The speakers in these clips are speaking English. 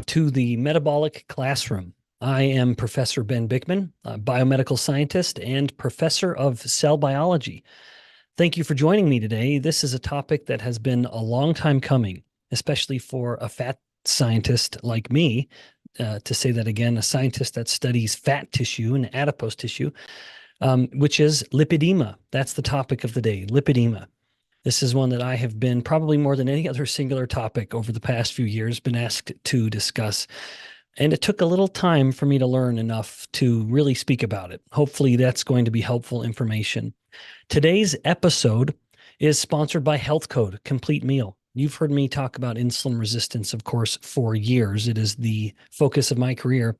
to the Metabolic Classroom. I am Professor Ben Bickman, a biomedical scientist and professor of cell biology. Thank you for joining me today. This is a topic that has been a long time coming, especially for a fat scientist like me. To say that again, a scientist that studies fat tissue and adipose tissue, which is lipedema. That's the topic of the day, lipedema. This is one that I have been, probably more than any other singular topic over the past few years, been asked to discuss. And it took a little time for me to learn enough to really speak about it. Hopefully that's going to be helpful information. Today's episode is sponsored by Health Code Complete Meal. You've heard me talk about insulin resistance, of course, for years. It is the focus of my career.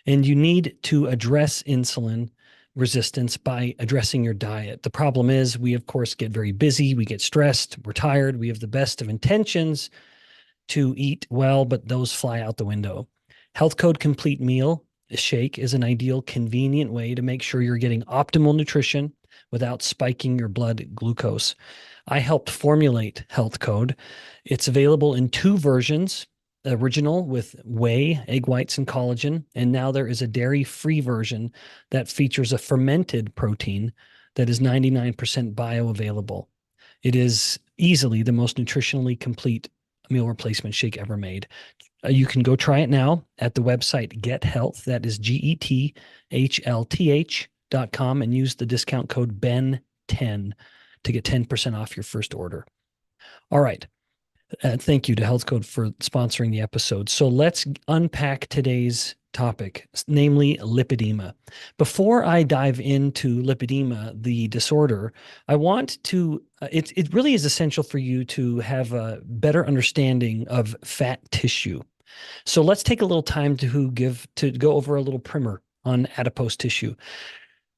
And you need to address insulin resistance by addressing your diet. The problem is we, of course, get very busy. We get stressed. We're tired. We have the best of intentions to eat well, but those fly out the window. Health Code Complete Meal Shake is an ideal, convenient way to make sure you're getting optimal nutrition without spiking your blood glucose. I helped formulate Health Code. It's available in two versions: original with whey, egg whites, and collagen. And now there is a dairy-free version that features a fermented protein that is 99% bioavailable. It is easily the most nutritionally complete meal replacement shake ever made. You can go try it now at the website Get Health. That is GETHLTH.com, and use the discount code BEN10 to get 10% off your first order. All right. Thank you to Health Code for sponsoring the episode. So let's unpack today's topic, namely lipedema. Before I dive into lipedema, the disorder, I want to, it really is essential for you to have a better understanding of fat tissue. So let's take a little time to go over a little primer on adipose tissue.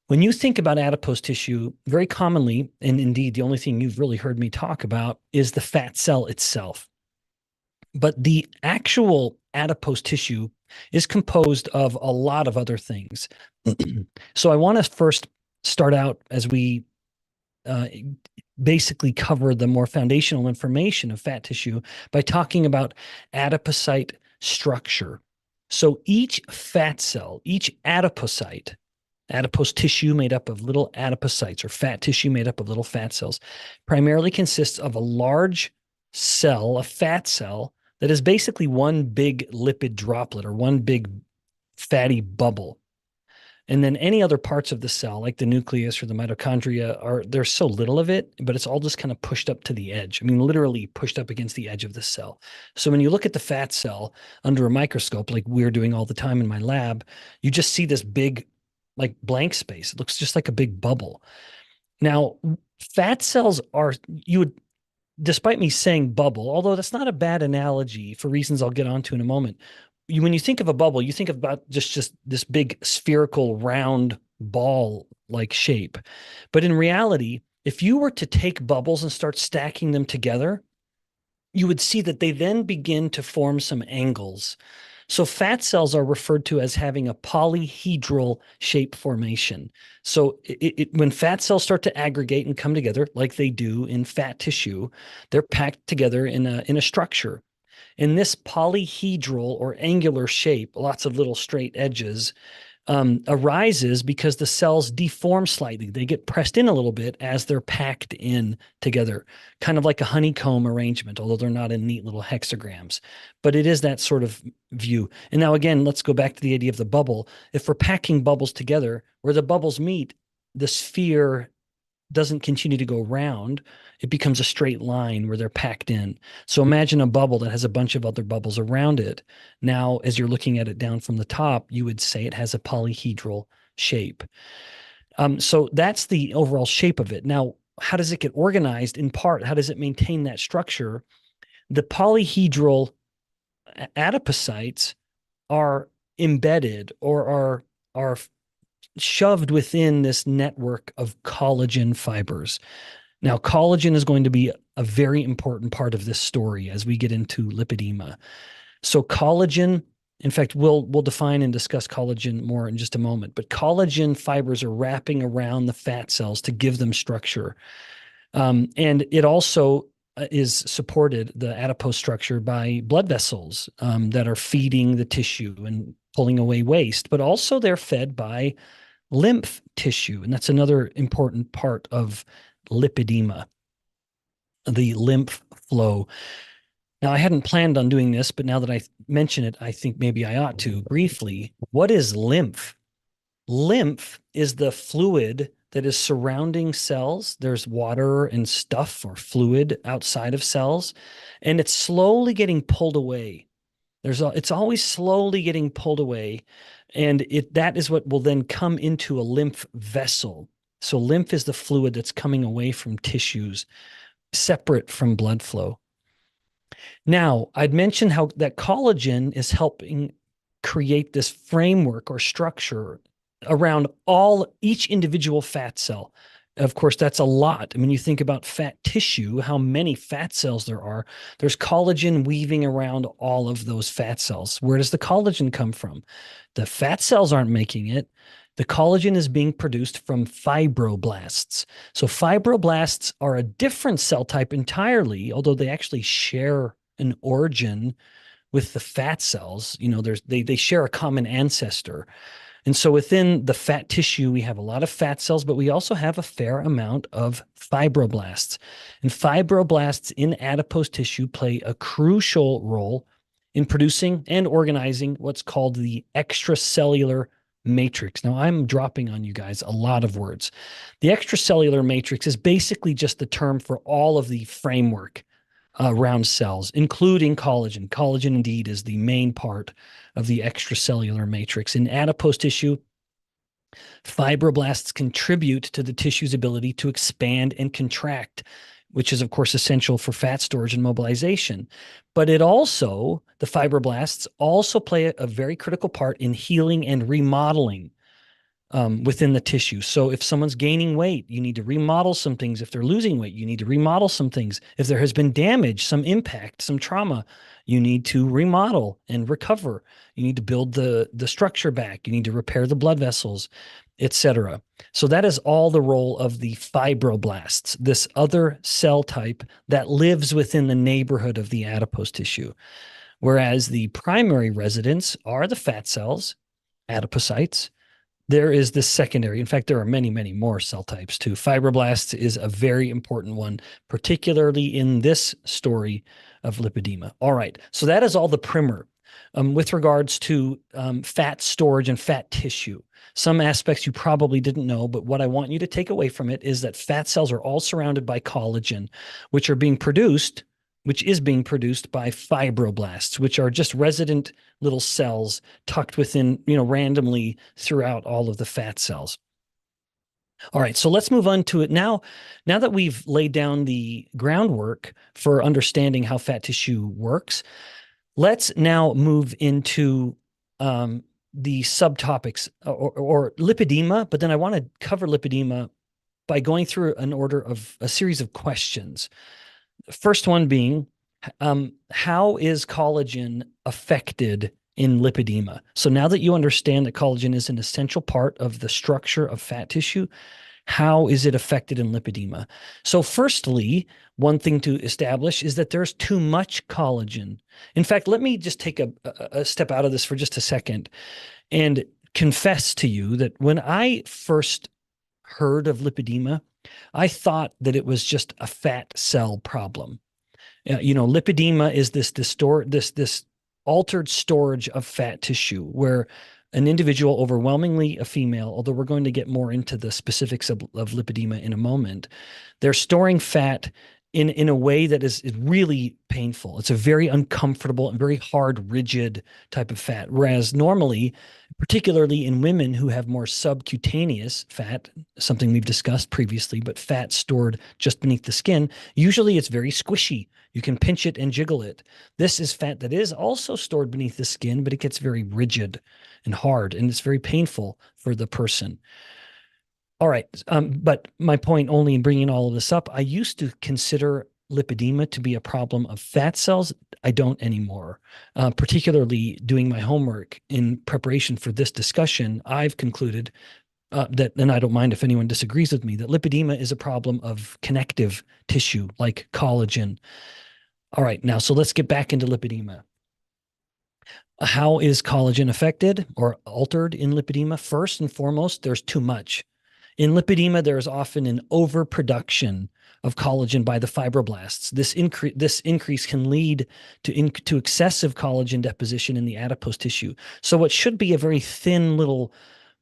When you think about adipose tissue, very commonly, and indeed the only thing you've really heard me talk about, is the fat cell itself. But the actual adipose tissue is composed of a lot of other things. So I want to first start out, as we basically cover the more foundational information of fat tissue, by talking about adipocyte structure. So each fat cell, each adipocyte, adipose tissue made up of little adipocytes, or fat tissue made up of little fat cells, primarily consists of a large cell, a fat cell, that is basically one big lipid droplet, or one big fatty bubble. And then any other parts of the cell, like the nucleus or the mitochondria, there's so little of it, but it's all just kind of pushed up to the edge. I mean, literally pushed up against the edge of the cell. So when you look at the fat cell under a microscope, like we're doing all the time in my lab, you just see this big, like, blank space. It looks just like a big bubble. Now, fat cells are, despite me saying bubble, although that's not a bad analogy for reasons I'll get onto in a moment. When you think of a bubble, you think about just this big spherical round ball-like shape. But in reality, if you were to take bubbles and start stacking them together, you would see that they then begin to form some angles. So fat cells are referred to as having a polyhedral shape formation. So when fat cells start to aggregate and come together, like they do in fat tissue, they're packed together in a structure. And this polyhedral or angular shape, lots of little straight edges, arises because the cells deform slightly. They get pressed in a little bit as they're packed in together, kind of like a honeycomb arrangement, although they're not in neat little hexagrams. But it is that sort of view. And now, again, let's go back to the idea of the bubble. If we're packing bubbles together, where the bubbles meet, the sphere doesn't continue to go round. It becomes a straight line where they're packed in. So imagine a bubble that has a bunch of other bubbles around it. Now, as you're looking at it down from the top, you would say it has a polyhedral shape. So that's the overall shape of it. Now, how does it get organized? In part, how does it maintain that structure? The polyhedral adipocytes are embedded, or are shoved within this network of collagen fibers. Now, collagen is going to be a very important part of this story as we get into lipedema. So collagen, in fact, we'll define and discuss collagen more in just a moment, but collagen fibers are wrapping around the fat cells to give them structure. And it also is supported, the adipose structure, by blood vessels that are feeding the tissue and pulling away waste, but also they're fed by lymph tissue. And that's another important part of lipedema, the lymph flow. Now, I hadn't planned on doing this, but now that I mention it, I think maybe I ought to briefly. What is lymph? Lymph is the fluid that is surrounding cells. There's water and stuff or fluid outside of cells, and it's slowly getting pulled away. It's always slowly getting pulled away, and that is what will then come into a lymph vessel. So lymph is the fluid that's coming away from tissues, separate from blood flow. Now, I'd mentioned how that collagen is helping create this framework or structure around each individual fat cell. Of course, that's a lot. I mean, you think about fat tissue, how many fat cells there are. There's collagen weaving around all of those fat cells. Where does the collagen come from? The fat cells aren't making it. The collagen is being produced from fibroblasts. So fibroblasts are a different cell type entirely, although they actually share an origin with the fat cells. They share a common ancestor. And so within the fat tissue, we have a lot of fat cells, but we also have a fair amount of fibroblasts. And fibroblasts in adipose tissue play a crucial role in producing and organizing what's called the extracellular matrix. Now, I'm dropping on you guys a lot of words. The extracellular matrix is basically just the term for all of the framework around cells, including collagen. Collagen, indeed, is the main part of the extracellular matrix. In adipose tissue, fibroblasts contribute to the tissue's ability to expand and contract, which is, of course, essential for fat storage and mobilization. But the fibroblasts also play a very critical part in healing and remodeling within the tissue. So if someone's gaining weight, you need to remodel some things. If they're losing weight, you need to remodel some things. If there has been damage, some impact, some trauma, you need to remodel and recover. You need to build the structure back. You need to repair the blood vessels, etc. So that is all the role of the fibroblasts, this other cell type that lives within the neighborhood of the adipose tissue. Whereas the primary residents are the fat cells, adipocytes. There is this secondary. In fact, there are many, many more cell types too. Fibroblasts is a very important one, particularly in this story of lipedema. All right, so that is all the primer with regards to fat storage and fat tissue. Some aspects you probably didn't know, but what I want you to take away from it is that fat cells are all surrounded by collagen, which is being produced by fibroblasts, which are just resident little cells tucked within, randomly throughout all of the fat cells. All right, so let's move on to it now. Now that we've laid down the groundwork for understanding how fat tissue works, let's now move into the subtopics or lipedema, but then I want to cover lipedema by going through an order of a series of questions. First one being, how is collagen affected in lipedema? So now that you understand that collagen is an essential part of the structure of fat tissue, how is it affected in lipedema? So firstly, one thing to establish is that there's too much collagen. In fact, let me just take a step out of this for just a second and confess to you that when I first heard of lipedema, I thought that it was just a fat cell problem. Lipedema is this altered storage of fat tissue where an individual, overwhelmingly a female, although we're going to get more into the specifics of lipedema in a moment, they're storing fat in a way that is really painful. It's a very uncomfortable and very hard, rigid type of fat. Whereas normally, particularly in women who have more subcutaneous fat, something we've discussed previously, but fat stored just beneath the skin, usually it's very squishy. You can pinch it and jiggle it. This is fat that is also stored beneath the skin, but it gets very rigid and hard, and it's very painful for the person. All right, but my point only in bringing all of this up, I used to consider lipedema to be a problem of fat cells. I don't anymore. Particularly doing my homework in preparation for this discussion, I've concluded and I don't mind if anyone disagrees with me, that lipedema is a problem of connective tissue like collagen. All right, now, so let's get back into lipedema. How is collagen affected or altered in lipedema? First and foremost, there's too much. In lipedema, there is often an overproduction of collagen by the fibroblasts. This increase can lead to excessive collagen deposition in the adipose tissue. So what should be a very thin little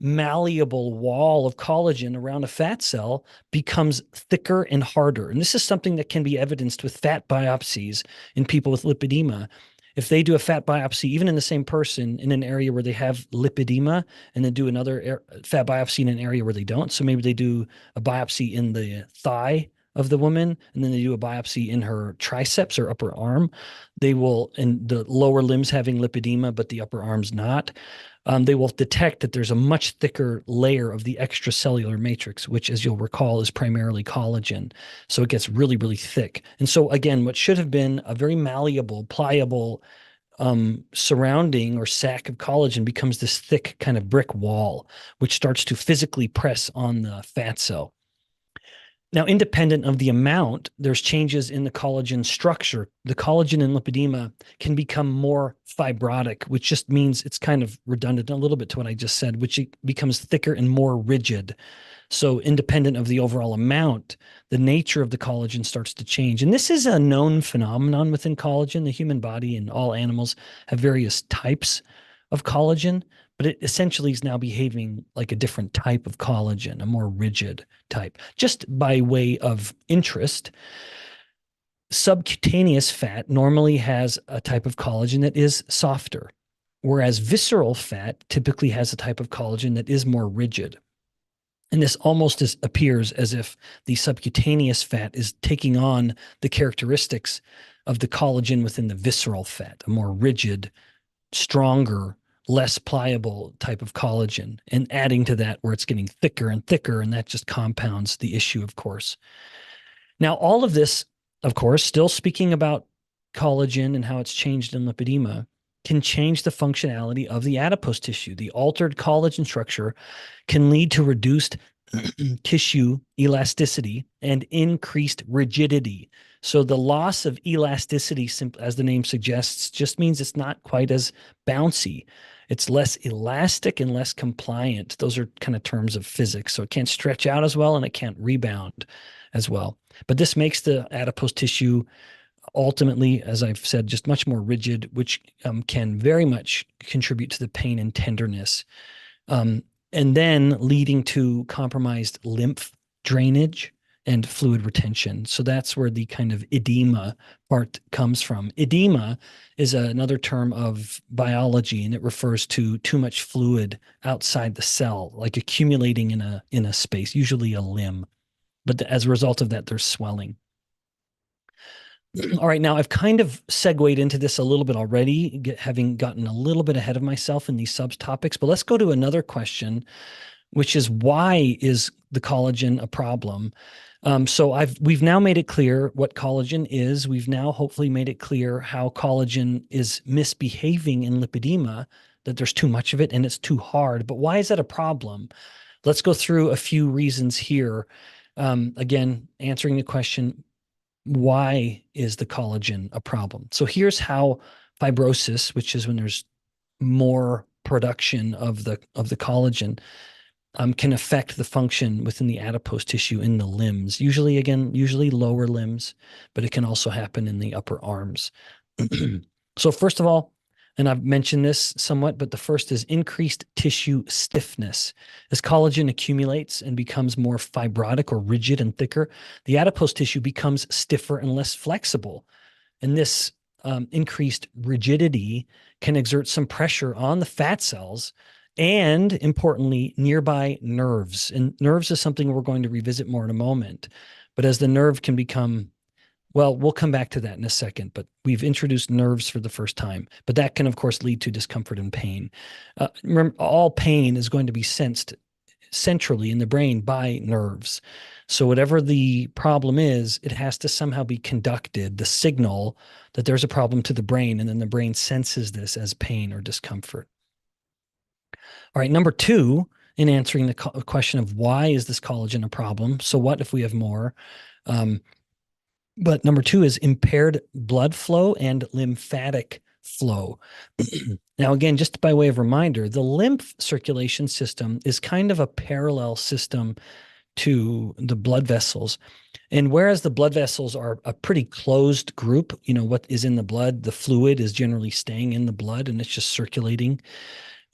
malleable wall of collagen around a fat cell becomes thicker and harder. And this is something that can be evidenced with fat biopsies in people with lipedema. If they do a fat biopsy, even in the same person, in an area where they have lipedema, and then do another fat biopsy in an area where they don't. So maybe they do a biopsy in the thigh of the woman, and then they do a biopsy in her triceps or upper arm. They will, in the lower limbs having lipedema, but the upper arms not. They will detect that there's a much thicker layer of the extracellular matrix, which, as you'll recall, is primarily collagen. So it gets really, really thick. And so, again, what should have been a very malleable, pliable surrounding or sac of collagen becomes this thick kind of brick wall, which starts to physically press on the fat cell. Now, independent of the amount, there's changes in the collagen structure. The collagen in lipedema can become more fibrotic, which just means it's kind of redundant a little bit to what I just said, which it becomes thicker and more rigid. So independent of the overall amount, the nature of the collagen starts to change. And this is a known phenomenon within collagen. The human body and all animals have various types of collagen, but it essentially is now behaving like a different type of collagen, a more rigid type. Just by way of interest, subcutaneous fat normally has a type of collagen that is softer, whereas visceral fat typically has a type of collagen that is more rigid. And this almost appears as if the subcutaneous fat is taking on the characteristics of the collagen within the visceral fat, a more rigid, stronger, less pliable type of collagen, and adding to that where it's getting thicker and thicker, and that just compounds the issue, of course. Now, all of this, of course, still speaking about collagen and how it's changed in lipedema, can change the functionality of the adipose tissue. The altered collagen structure can lead to reduced tissue elasticity and increased rigidity. So the loss of elasticity, as the name suggests, just means it's not quite as bouncy. It's less elastic and less compliant. Those are kind of terms of physics. So it can't stretch out as well and it can't rebound as well. But this makes the adipose tissue ultimately, as I've said, just much more rigid, which can very much contribute to the pain and tenderness. And then leading to compromised lymph drainage and fluid retention. So that's where the kind of edema part comes from. Edema is another term of biology, and it refers to too much fluid outside the cell, like accumulating in a space, usually a limb. But as a result of that, there's swelling. All right, now I've kind of segued into this a little bit already, having gotten a little bit ahead of myself in these subtopics, but let's go to another question, which is, why is the collagen a problem? So we've now made it clear what collagen is. We've now hopefully made it clear how collagen is misbehaving in lipedema, that there's too much of it and it's too hard. But why is that a problem? Let's go through a few reasons here. Again, answering the question, why is the collagen a problem? So here's how fibrosis, which is when there's more production of the collagen, can affect the function within the adipose tissue in the limbs. Usually lower limbs, but it can also happen in the upper arms. So first of all, and I've mentioned this somewhat, but the first is increased tissue stiffness. As collagen accumulates and becomes more fibrotic or rigid and thicker, the adipose tissue becomes stiffer and less flexible. And this increased rigidity can exert some pressure on the fat cells and, importantly, nearby nerves. And nerves is something we're going to revisit more in a moment. But as the nerve can become, well, we'll come back to that in a second, but we've introduced nerves for the first time. But that can, of course, lead to discomfort and pain. Remember, all pain is going to be sensed centrally in the brain by nerves. So whatever the problem is, it has to somehow be conducted, the signal that there's a problem, to the brain, and then the brain senses this as pain or discomfort. All right, number two in answering the question of why is this collagen a problem? So what if we have more? But number two is impaired blood flow and lymphatic flow. Now, again, just by way of reminder, the lymph circulation system is kind of a parallel system to the blood vessels. And whereas the blood vessels are a pretty closed group, what is in the blood, the fluid is generally staying in the blood and it's just circulating.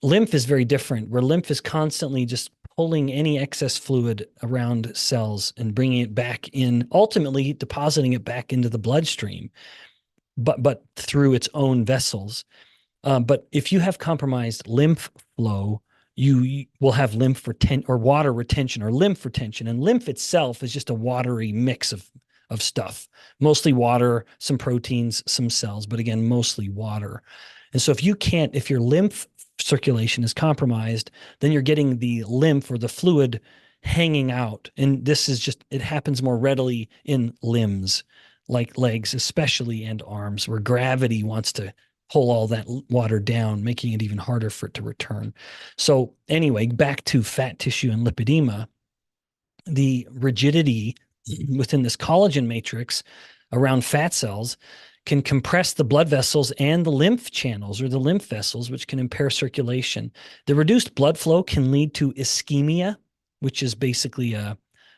Lymph is very different, where lymph is constantly just pulling any excess fluid around cells and bringing it back in, ultimately depositing it back into the bloodstream, but through its own vessels. But if you have compromised lymph flow, you will have lymph retention or water retention or lymph retention. And lymph itself is just a watery mix of stuff, mostly water, some proteins, some cells, but again, mostly water. And so if your lymph circulation is compromised, then you're getting the lymph or the fluid hanging out. And it happens more readily in limbs, like legs, especially, and arms, where gravity wants to pull all that water down, making it even harder for it to return. So anyway, back to fat tissue and lipedema, the rigidity within this collagen matrix around fat cells can compress the blood vessels and the lymph channels or the lymph vessels, which can impair circulation. The reduced blood flow can lead to ischemia, which is basically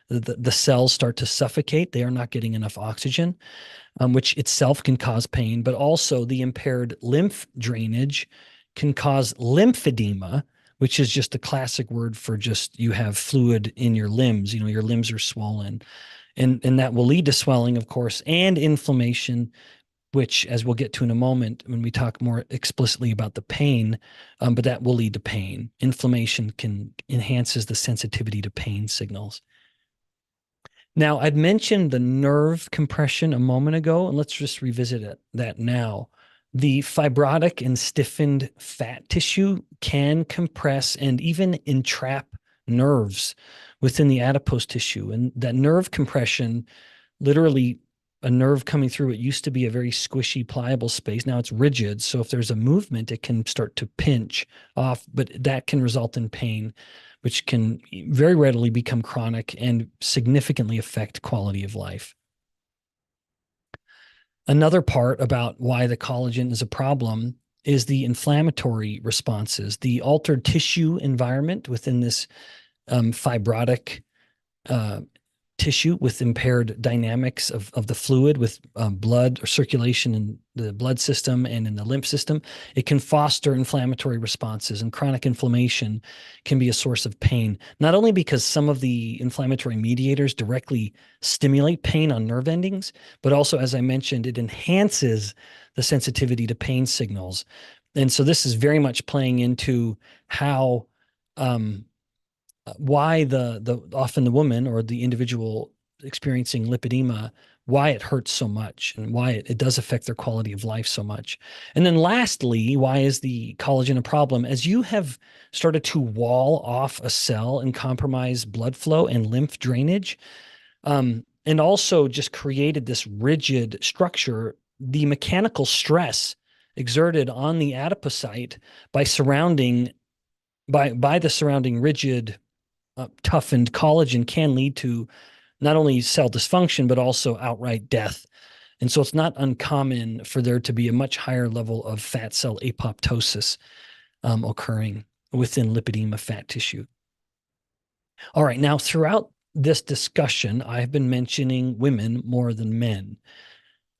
the cells start to suffocate. They are not getting enough oxygen, which itself can cause pain, but also the impaired lymph drainage can cause lymphedema, which is just a classic word for just you have fluid in your limbs. Your limbs are swollen. And that will lead to swelling, of course, and inflammation, which, as we'll get to in a moment when we talk more explicitly about the pain, but that will lead to pain. Inflammation enhances the sensitivity to pain signals. Now, I'd mentioned the nerve compression a moment ago, and let's just revisit that now. The fibrotic and stiffened fat tissue can compress and even entrap nerves within the adipose tissue. And that nerve compression, literally a nerve coming through it used to be a very squishy, pliable space. Now it's rigid. So if there's a movement, it can start to pinch off, but that can result in pain, which can very readily become chronic and significantly affect quality of life. Another part about why the collagen is a problem is the inflammatory responses, the altered tissue environment within this fibrotic tissue with impaired dynamics of the fluid, with blood or circulation in the blood system and in the lymph system. It can foster inflammatory responses, and chronic inflammation can be a source of pain, not only because some of the inflammatory mediators directly stimulate pain on nerve endings, but also, as I mentioned, it enhances the sensitivity to pain signals. And so this is very much playing into how why often the woman or the individual experiencing lipedema, why it hurts so much and why it does affect their quality of life so much. And then lastly, why is the collagen a problem? As you have started to wall off a cell and compromise blood flow and lymph drainage, and also just created this rigid structure, the mechanical stress exerted on the adipocyte by the surrounding rigid toughened collagen can lead to not only cell dysfunction, but also outright death. And so it's not uncommon for there to be a much higher level of fat cell apoptosis occurring within lipedema fat tissue. All right, now throughout this discussion, I've been mentioning women more than men.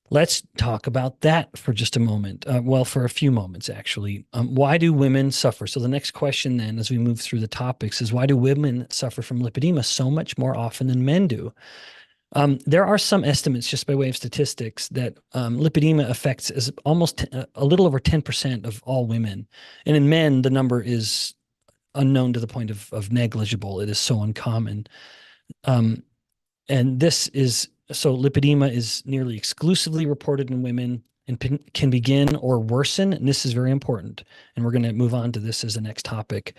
Let's talk about that for just a moment. For a few moments, actually. Why do women suffer? So the next question then, as we move through the topics, is why do women suffer from lipedema so much more often than men do? There are some estimates, just by way of statistics, that lipedema affects as almost a little over 10% of all women. And in men, the number is unknown to the point of negligible. It is so uncommon. And so lipedema is nearly exclusively reported in women and can begin or worsen. And this is very important. And we're going to move on to this as the next topic.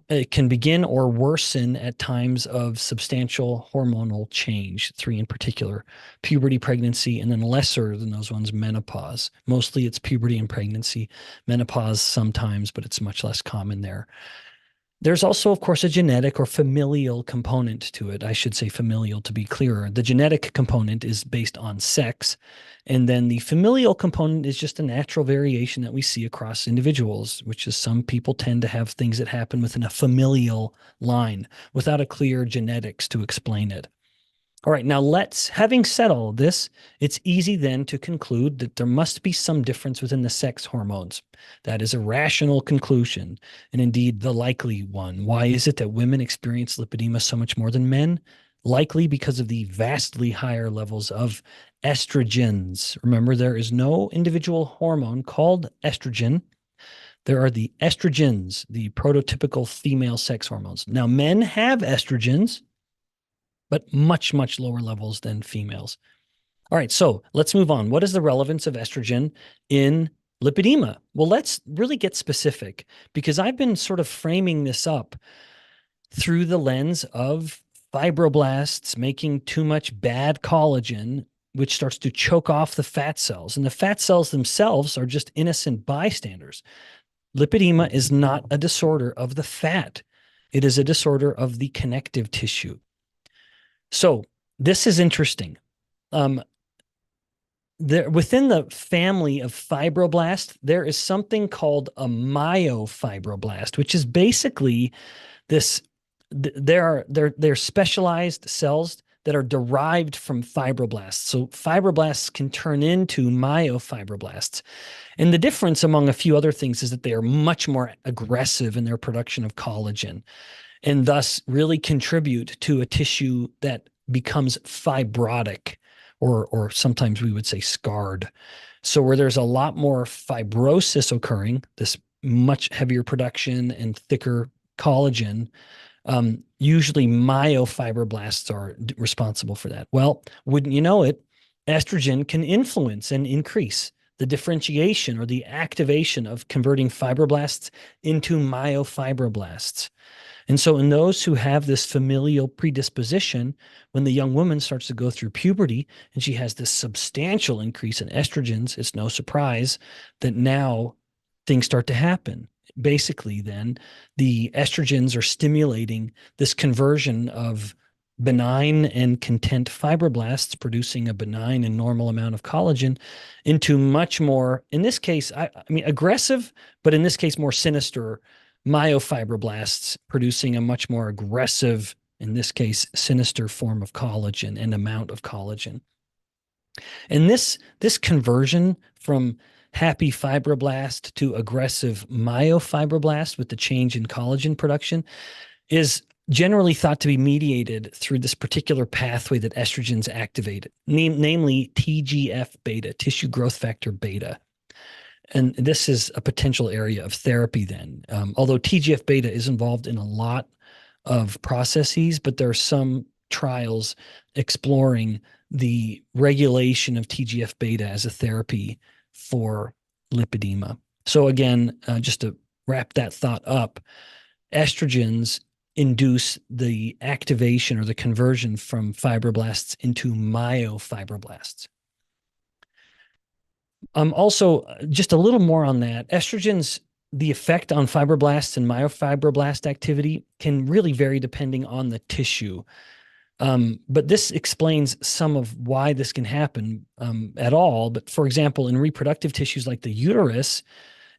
It can begin or worsen at times of substantial hormonal change, 3 in particular: puberty, pregnancy, and then lesser than those ones, menopause. Mostly it's puberty and pregnancy, menopause sometimes, but it's much less common there. There's also, of course, a genetic or familial component to it. I should say familial to be clearer. The genetic component is based on sex, and then the familial component is just a natural variation that we see across individuals, which is some people tend to have things that happen within a familial line without a clear genetics to explain it. All right, now having said all of this, it's easy then to conclude that there must be some difference within the sex hormones. That is a rational conclusion, and indeed the likely one. Why is it that women experience lipedema so much more than men? Likely because of the vastly higher levels of estrogens. Remember, there is no individual hormone called estrogen. There are the estrogens, the prototypical female sex hormones. Now, men have estrogens, but much, much lower levels than females. All right, so let's move on. What is the relevance of estrogen in lipedema? Well, let's really get specific because I've been sort of framing this up through the lens of fibroblasts making too much bad collagen, which starts to choke off the fat cells. And the fat cells themselves are just innocent bystanders. Lipedema is not a disorder of the fat. It is a disorder of the connective tissue. So this is interesting. Within the family of fibroblasts, there is something called a myofibroblast, which is basically this. They're specialized cells that are derived from fibroblasts. So fibroblasts can turn into myofibroblasts. And the difference among a few other things is that they are much more aggressive in their production of collagen, and thus really contribute to a tissue that becomes fibrotic, or sometimes we would say scarred. So where there's a lot more fibrosis occurring, this much heavier production and thicker collagen, usually myofibroblasts are responsible for that. Well, wouldn't you know it, estrogen can influence and increase the differentiation or the activation of converting fibroblasts into myofibroblasts. And so in those who have this familial predisposition, when the young woman starts to go through puberty and she has this substantial increase in estrogens, it's no surprise that now things start to happen. Basically, then the estrogens are stimulating this conversion of benign and content fibroblasts producing a benign and normal amount of collagen into much more, in this case, I mean, aggressive, but in this case, more sinister myofibroblasts producing a much more aggressive, in this case, sinister form of collagen and amount of collagen. And this conversion from happy fibroblast to aggressive myofibroblast with the change in collagen production is generally thought to be mediated through this particular pathway that estrogens activate, namely TGF-beta, tissue growth factor beta. And this is a potential area of therapy then. Although TGF-beta is involved in a lot of processes, but there are some trials exploring the regulation of TGF-beta as a therapy for lipedema. So again, just to wrap that thought up, estrogens induce the activation or the conversion from fibroblasts into myofibroblasts. Also, just a little more on that. Estrogens, the effect on fibroblasts and myofibroblast activity can really vary depending on the tissue. But this explains some of why this can happen at all. But for example, in reproductive tissues like the uterus,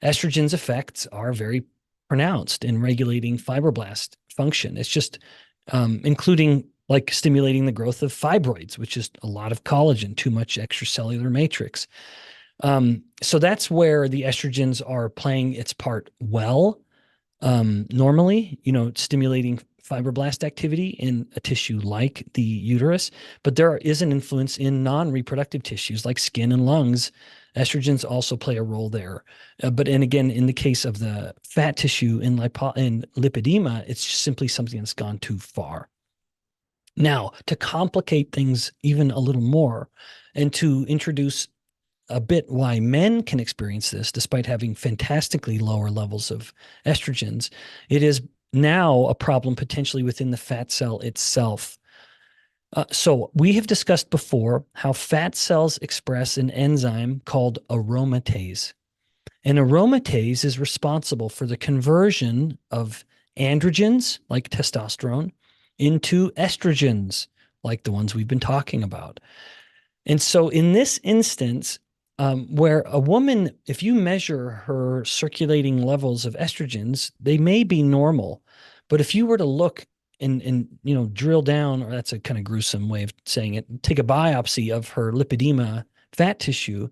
estrogen's effects are very pronounced in regulating fibroblast function. It's just including like stimulating the growth of fibroids, which is a lot of collagen, too much extracellular matrix. So that's where the estrogens are playing its part well. Normally, stimulating fibroblast activity in a tissue like the uterus, but there is an influence in non-reproductive tissues like skin and lungs. Estrogens also play a role there. And again, in the case of the fat tissue in lipedema, it's just simply something that's gone too far. Now, to complicate things even a little more and to introduce a bit why men can experience this despite having fantastically lower levels of estrogens, it is now a problem potentially within the fat cell itself. So we have discussed before how fat cells express an enzyme called aromatase. And aromatase is responsible for the conversion of androgens, like testosterone, into estrogens, like the ones we've been talking about. And so in this instance, where a woman, if you measure her circulating levels of estrogens, they may be normal. But if you were to look and drill down, or that's a kind of gruesome way of saying it, take a biopsy of her lipedema fat tissue,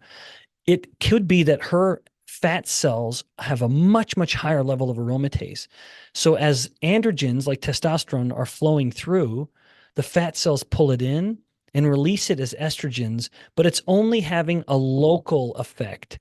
it could be that her fat cells have a much, much higher level of aromatase. So as androgens like testosterone are flowing through, the fat cells pull it in and release it as estrogens, but it's only having a local effect.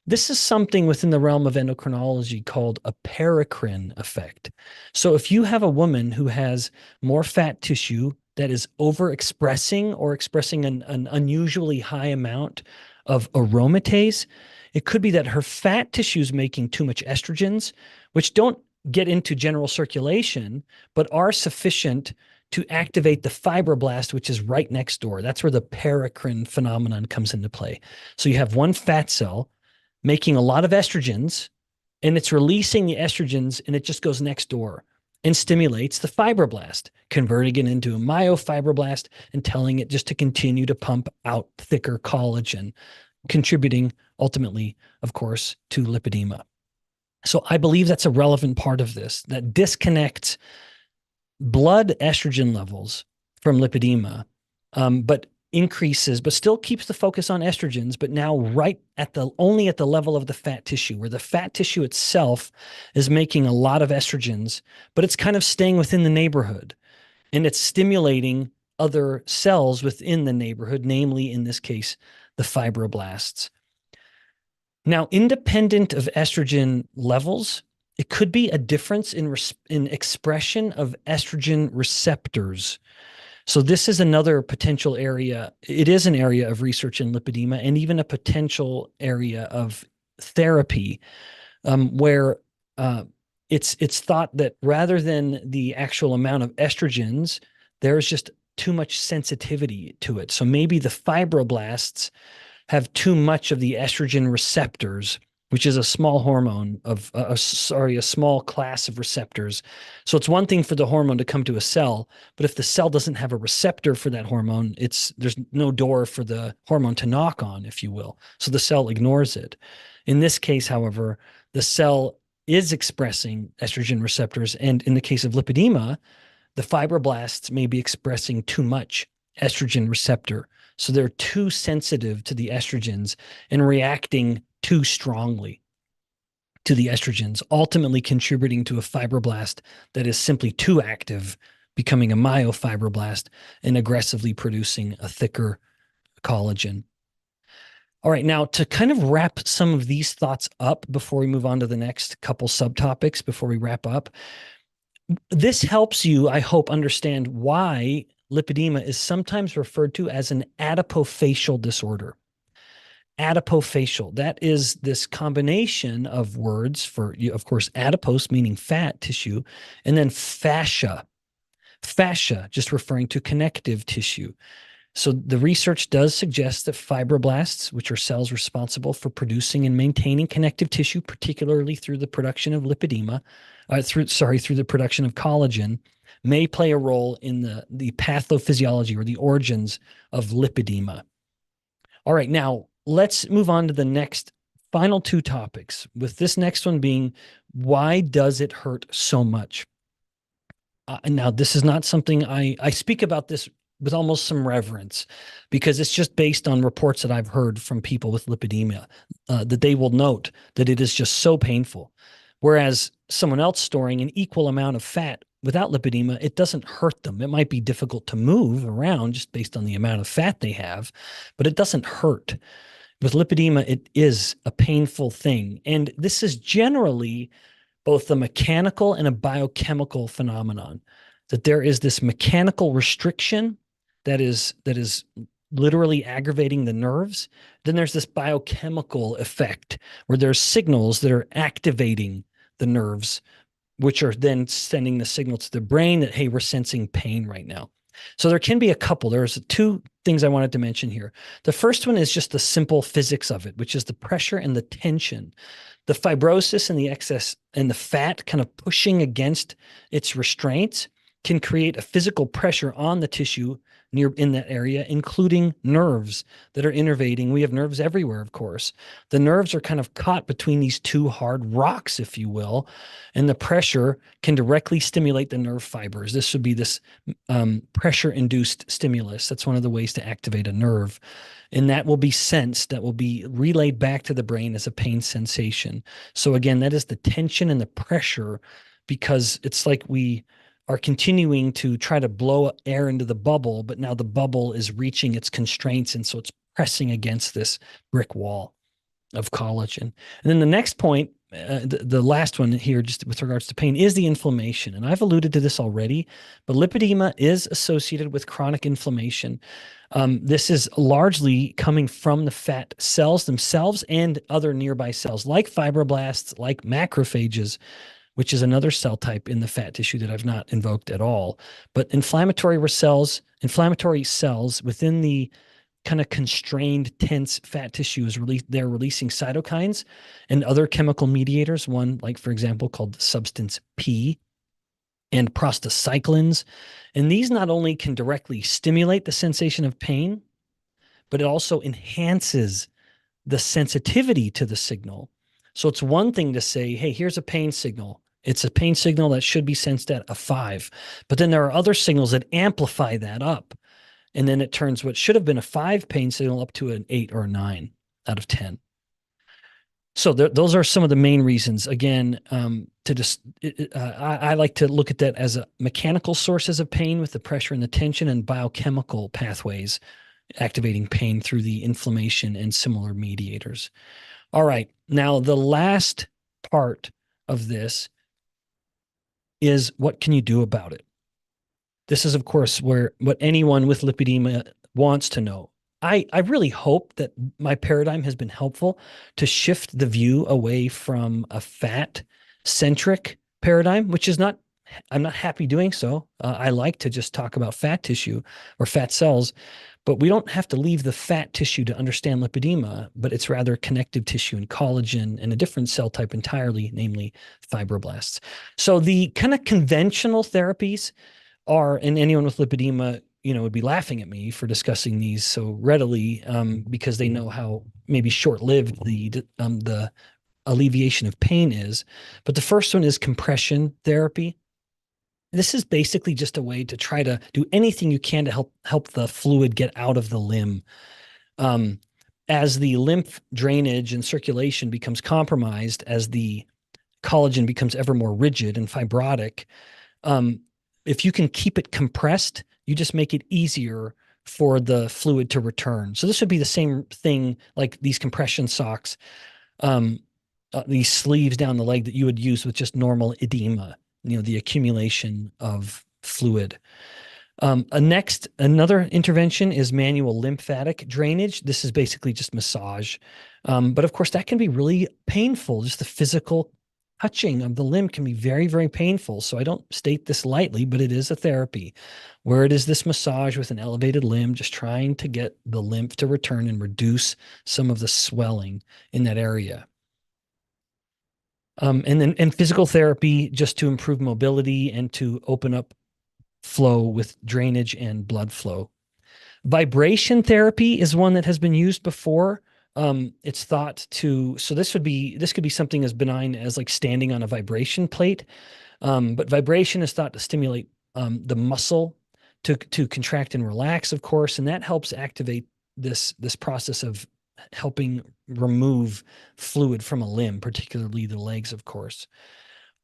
This is something within the realm of endocrinology called a paracrine effect. So if you have a woman who has more fat tissue that is overexpressing or expressing an unusually high amount of aromatase, it could be that her fat tissue is making too much estrogens, which don't get into general circulation, but are sufficient to activate the fibroblast, which is right next door. That's where the paracrine phenomenon comes into play. So you have one fat cell making a lot of estrogens, and it's releasing the estrogens, and it just goes next door and stimulates the fibroblast, converting it into a myofibroblast and telling it just to continue to pump out thicker collagen, contributing ultimately, of course, to lipedema. So I believe that's a relevant part of this, that disconnects blood estrogen levels from lipedema, but increases, but still keeps the focus on estrogens, but now only at the level of the fat tissue, where the fat tissue itself is making a lot of estrogens, but it's kind of staying within the neighborhood, and it's stimulating other cells within the neighborhood, namely, in this case, the fibroblasts. Now, independent of estrogen levels, it could be a difference in expression of estrogen receptors. So this is another potential area. It is an area of research in lipedema, and even a potential area of therapy, where it's thought that rather than the actual amount of estrogens, there's just too much sensitivity to it. So maybe the fibroblasts have too much of the estrogen receptors, which is a small hormone of, a small class of receptors. So it's one thing for the hormone to come to a cell, but if the cell doesn't have a receptor for that hormone, there's no door for the hormone to knock on, if you will. So the cell ignores it. In this case, however, the cell is expressing estrogen receptors. And in the case of lipedema, the fibroblasts may be expressing too much estrogen receptor. So they're too sensitive to the estrogens and reacting too strongly to the estrogens, ultimately contributing to a fibroblast that is simply too active, becoming a myofibroblast and aggressively producing a thicker collagen. All right, now to kind of wrap some of these thoughts up before we move on to the next couple subtopics before we wrap up, this helps you, I hope, understand why lipedema is sometimes referred to as an adipofacial disorder. Adipofacial, that is this combination of words for, of course, adipose meaning fat tissue, and then fascia. Fascia, just referring to connective tissue. So the research does suggest that fibroblasts, which are cells responsible for producing and maintaining connective tissue, particularly through the production of lipedema, through the production of collagen, may play a role in the pathophysiology or the origins of lipedema. All right, now let's move on to the final two topics, with this next one being, why does it hurt so much? Now, this is not something I speak about this with almost some reverence, because it's just based on reports that I've heard from people with lipedema, that they will note that it is just so painful. Whereas someone else storing an equal amount of fat without lipedema, it doesn't hurt them. It might be difficult to move around just based on the amount of fat they have, but it doesn't hurt. With lipedema, it is a painful thing. And this is generally both a mechanical and a biochemical phenomenon, that there is this mechanical restriction that is literally aggravating the nerves. Then there's this biochemical effect where there's signals that are activating the nerves, which are then sending the signal to the brain that, hey, we're sensing pain right now. So there can be a couple. There's two things I wanted to mention here. The first one is just the simple physics of it, which is the pressure and the tension. The fibrosis and the excess and the fat kind of pushing against its restraints can create a physical pressure on the tissue near in that area, including nerves that are innervating. We have nerves everywhere, of course. The nerves are kind of caught between these two hard rocks, if you will, and the pressure can directly stimulate the nerve fibers. This would be this pressure-induced stimulus. That's one of the ways to activate a nerve. And that will be sensed, that will be relayed back to the brain as a pain sensation. So again, that is the tension and the pressure, because it's like we are continuing to try to blow air into the bubble, but now the bubble is reaching its constraints, and so it's pressing against this brick wall of collagen. And then the next point, the last one here, just with regards to pain, is the inflammation. And I've alluded to this already, but lipedema is associated with chronic inflammation. This is largely coming from the fat cells themselves and other nearby cells like fibroblasts, like macrophages, which is another cell type in the fat tissue that I've not invoked at all. But inflammatory cells within the kind of constrained, tense fat tissue they're releasing cytokines and other chemical mediators, one like, for example, called substance P and prostacyclins. And these not only can directly stimulate the sensation of pain, but it also enhances the sensitivity to the signal. So it's one thing to say, hey, here's a pain signal. It's a pain signal that should be sensed at a 5. But then there are other signals that amplify that up. And then it turns what should have been a 5 pain signal up to an 8 or a 9 out of 10. So those are some of the main reasons. Again, I like to look at that as a mechanical sources of pain with the pressure and the tension, and biochemical pathways activating pain through the inflammation and similar mediators. All right. Now, the last part of this is, what can you do about it? This is, of course, what anyone with lipedema wants to know. I really hope that my paradigm has been helpful to shift the view away from a fat-centric paradigm, which is not, I'm not happy doing so. I like to just talk about fat tissue or fat cells, but we don't have to leave the fat tissue to understand lipedema, but it's rather connective tissue and collagen and a different cell type entirely, namely fibroblasts. So the kind of conventional therapies are, and anyone with lipedema, would be laughing at me for discussing these so readily, because they know how maybe short-lived the alleviation of pain is. But the first one is compression therapy. This is basically just a way to try to do anything you can to help the fluid get out of the limb. As the lymph drainage and circulation becomes compromised, as the collagen becomes ever more rigid and fibrotic, if you can keep it compressed, you just make it easier for the fluid to return. So this would be the same thing like these compression socks, these sleeves down the leg that you would use with just normal edema, the accumulation of fluid. Another intervention is manual lymphatic drainage. This is basically just massage. But of course, that can be really painful. Just the physical touching of the limb can be very, very painful. So I don't state this lightly, but it is a therapy where it is this massage with an elevated limb, just trying to get the lymph to return and reduce some of the swelling in that area. And physical therapy just to improve mobility and to open up flow with drainage and blood flow. Vibration therapy is one that has been used before. It's thought to, so this could be something as benign as like standing on a vibration plate. But vibration is thought to stimulate the muscle to contract and relax, of course, and that helps activate this process of helping remove fluid from a limb, particularly the legs, of course.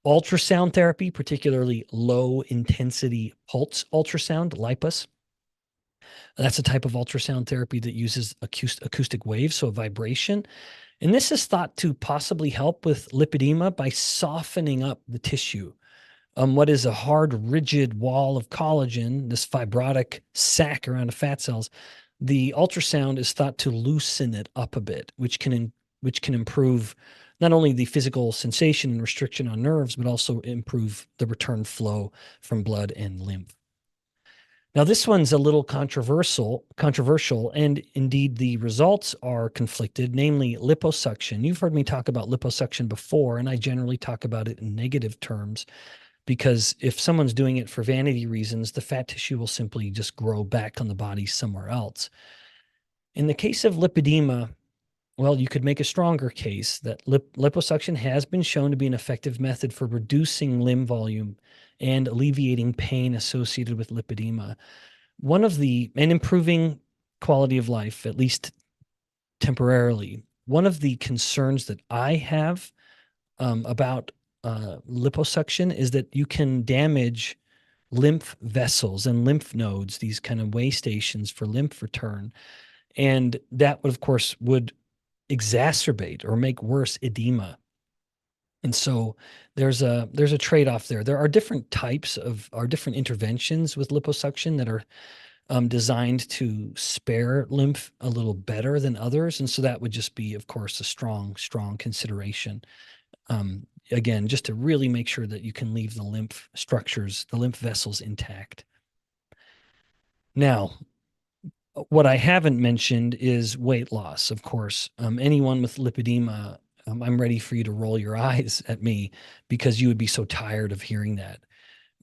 Ultrasound therapy, particularly low intensity pulse ultrasound, LIPUS. That's a type of ultrasound therapy that uses acoustic waves, so a vibration. And this is thought to possibly help with lipedema by softening up the tissue. What is a hard, rigid wall of collagen, this fibrotic sac around the fat cells, the ultrasound is thought to loosen it up a bit, which can improve not only the physical sensation and restriction on nerves, but also improve the return flow from blood and lymph. Now, this one's a little controversial, and indeed the results are conflicted, namely liposuction. You've heard me talk about liposuction before, and I generally talk about it in negative terms because if someone's doing it for vanity reasons, the fat tissue will simply just grow back on the body somewhere else. In the case of lipedema, well, you could make a stronger case that liposuction has been shown to be an effective method for reducing limb volume and alleviating pain associated with lipedema. And improving quality of life, at least temporarily. One of the concerns that I have about liposuction is that you can damage lymph vessels and lymph nodes, these kind of way stations for lymph return. And that, of course, would exacerbate or make worse edema. And so there's a trade-off there. There are different different interventions with liposuction that are designed to spare lymph a little better than others. And so that would just be, of course, a strong consideration. Again, just to really make sure that you can leave the lymph structures, the lymph vessels intact. Now, what I haven't mentioned is weight loss, of course. Anyone with lipedema, I'm ready for you to roll your eyes at me because you would be so tired of hearing that.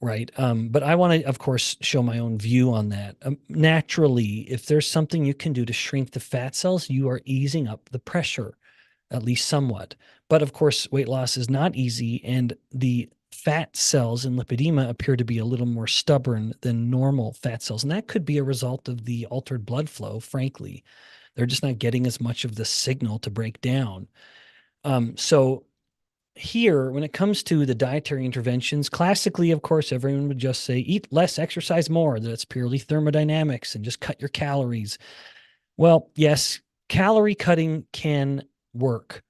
Right. But I want to, of course, show my own view on that. Naturally, if there's something you can do to shrink the fat cells, you are easing up the pressure, at least somewhat. But of course, weight loss is not easy, and the fat cells in lipedema appear to be a little more stubborn than normal fat cells. And that could be a result of the altered blood flow, frankly. They're just not getting as much of the signal to break down. So here, when it comes to the dietary interventions, classically, of course, everyone would just say, eat less, exercise more. That's purely thermodynamics and just cut your calories. Well, yes, calorie cutting can work.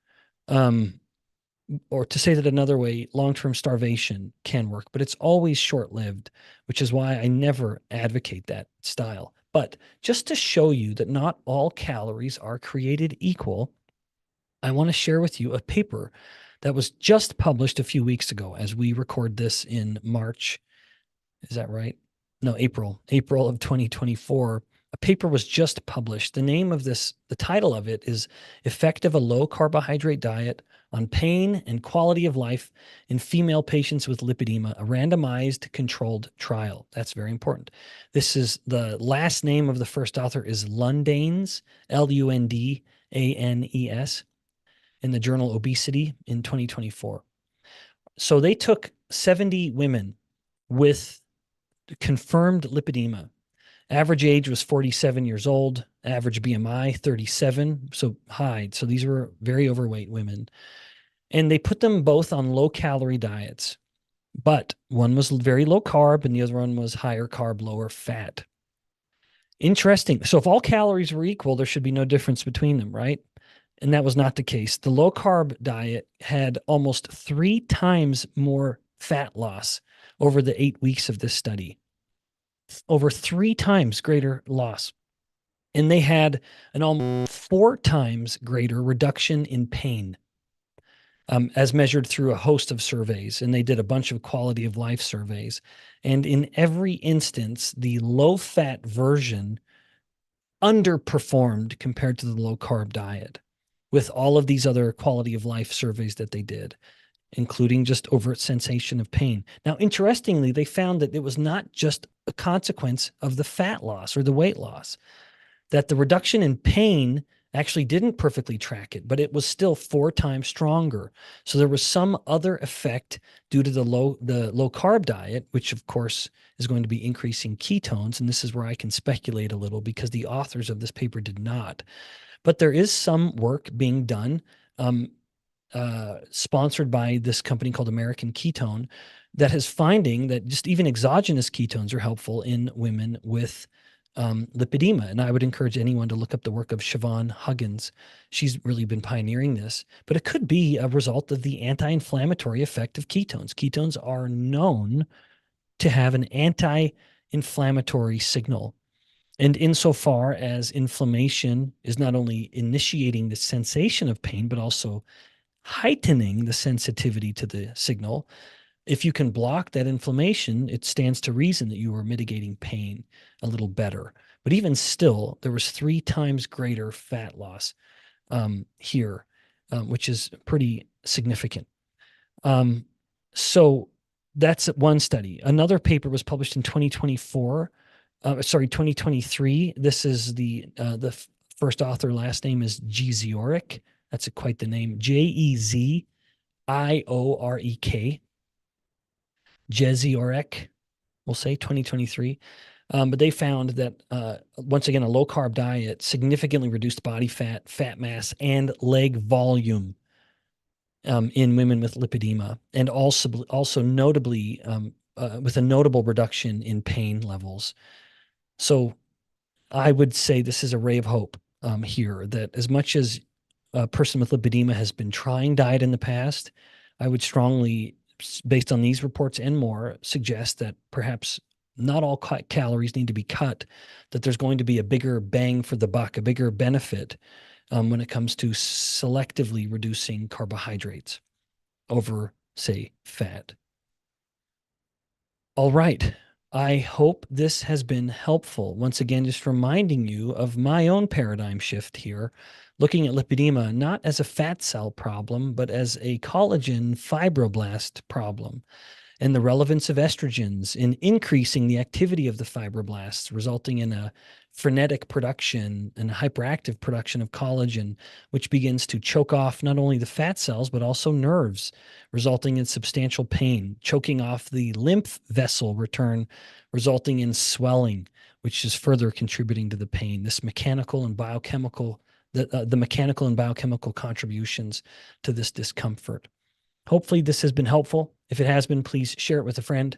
Or to say that another way, long-term starvation can work, but it's always short-lived, which is why I never advocate that style. But just to show you that not all calories are created equal, I want to share with you a paper that was just published a few weeks ago as we record this in March. Is that right? No, April of 2024. A paper was just published. The title of it is Effect of a Low Carbohydrate Diet on Pain and Quality of Life in Female Patients with Lipedema, a randomized controlled trial. That's very important. This is the last name of the first author is Lundanes, Lundanes, in the journal Obesity in 2024. So they took 70 women with confirmed lipedema. Average age was 47 years old, average BMI 37, so high. So these were very overweight women. And they put them both on low-calorie diets, but one was very low carb and the other one was higher carb, lower fat. Interesting. So if all calories were equal, there should be no difference between them, right? And that was not the case. The low carb diet had almost 3 times more fat loss over the 8 weeks of this study, over 3 times greater loss. And they had an almost 4 times greater reduction in pain as measured through a host of surveys. And they did a bunch of quality of life surveys. And in every instance, the low fat version underperformed compared to the low carb diet, with all of these other quality of life surveys that they did, including just overt sensation of pain. Now, interestingly, they found that it was not just a consequence of the fat loss or the weight loss, that the reduction in pain actually didn't perfectly track it, but it was still 4 times stronger. So there was some other effect due to the low carb diet, which of course is going to be increasing ketones. And this is where I can speculate a little because the authors of this paper did not. But there is some work being done, sponsored by this company called American Ketone, that is finding that just even exogenous ketones are helpful in women with lipedema. And I would encourage anyone to look up the work of Siobhan Huggins. She's really been pioneering this, but it could be a result of the anti-inflammatory effect of ketones. Ketones are known to have an anti-inflammatory signal. And insofar as inflammation is not only initiating the sensation of pain, but also heightening the sensitivity to the signal, if you can block that inflammation, it stands to reason that you are mitigating pain a little better. But even still, there was 3 times greater fat loss here, which is pretty significant. So that's one study. Another paper was published in 2023. This is the first author, last name is Jeziorek. That's quite the name. Jeziorek. Jeziorek, we'll say 2023. But they found that, once again, a low carb diet significantly reduced body fat, fat mass, and leg volume in women with lipedema, and also notably with a notable reduction in pain levels. So I would say this is a ray of hope here, that as much as a person with lipedema has been trying diet in the past, I would strongly, based on these reports and more, suggest that perhaps not all calories need to be cut, that there's going to be a bigger bang for the buck, a bigger benefit when it comes to selectively reducing carbohydrates over, say, fat. All right. I hope this has been helpful. Once again, just reminding you of my own paradigm shift here, looking at lipedema not as a fat cell problem, but as a collagen fibroblast problem, and the relevance of estrogens in increasing the activity of the fibroblasts, resulting in a frenetic production and hyperactive production of collagen, which begins to choke off not only the fat cells, but also nerves, resulting in substantial pain, choking off the lymph vessel return, resulting in swelling, which is further contributing to the pain. This mechanical and biochemical, the mechanical and biochemical contributions to this discomfort. Hopefully this has been helpful. If it has been, please share it with a friend.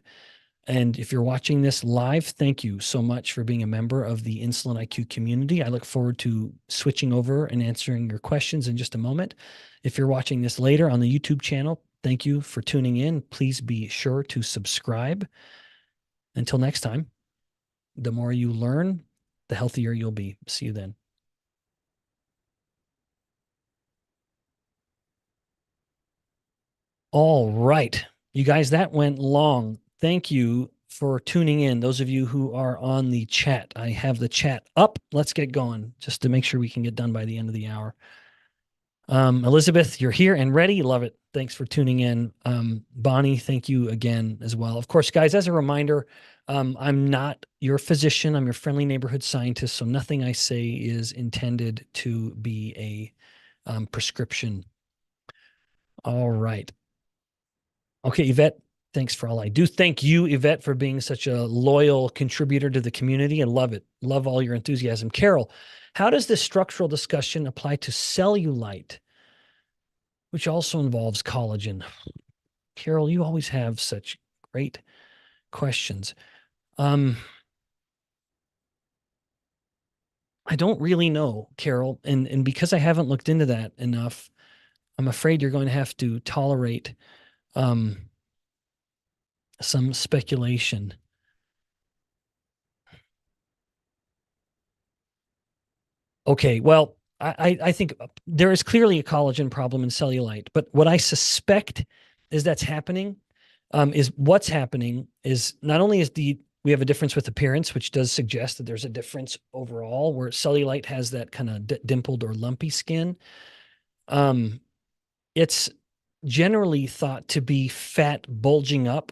And if you're watching this live, thank you so much for being a member of the Insulin IQ community. I look forward to switching over and answering your questions in just a moment. If you're watching this later on the YouTube channel, thank you for tuning in. Please be sure to subscribe. Until next time, the more you learn, the healthier you'll be. See you then. All right. You guys, that went long. Thank you for tuning in. Those of you who are on the chat, I have the chat up. Let's get going just to make sure we can get done by the end of the hour. Elizabeth, you're here and ready. Love it. Thanks for tuning in. Bonnie, thank you again as well. Of course, guys, as a reminder, I'm not your physician. I'm your friendly neighborhood scientist. So nothing I say is intended to be a prescription. All right. Okay, Yvette, thanks for all I do. Thank you, Yvette, for being such a loyal contributor to the community. I love it. Love all your enthusiasm. Carol, how does this structural discussion apply to cellulite, which also involves collagen? Carol, you always have such great questions. I don't really know, Carol, and because I haven't looked into that enough, I'm afraid you're going to have to tolerate some speculation. Okay, well, I think there is clearly a collagen problem in cellulite, but what I suspect is that's happening, is what's happening is not only is we have a difference with appearance, which does suggest that there's a difference overall, where cellulite has that kind of dimpled or lumpy skin. It's generally thought to be fat bulging up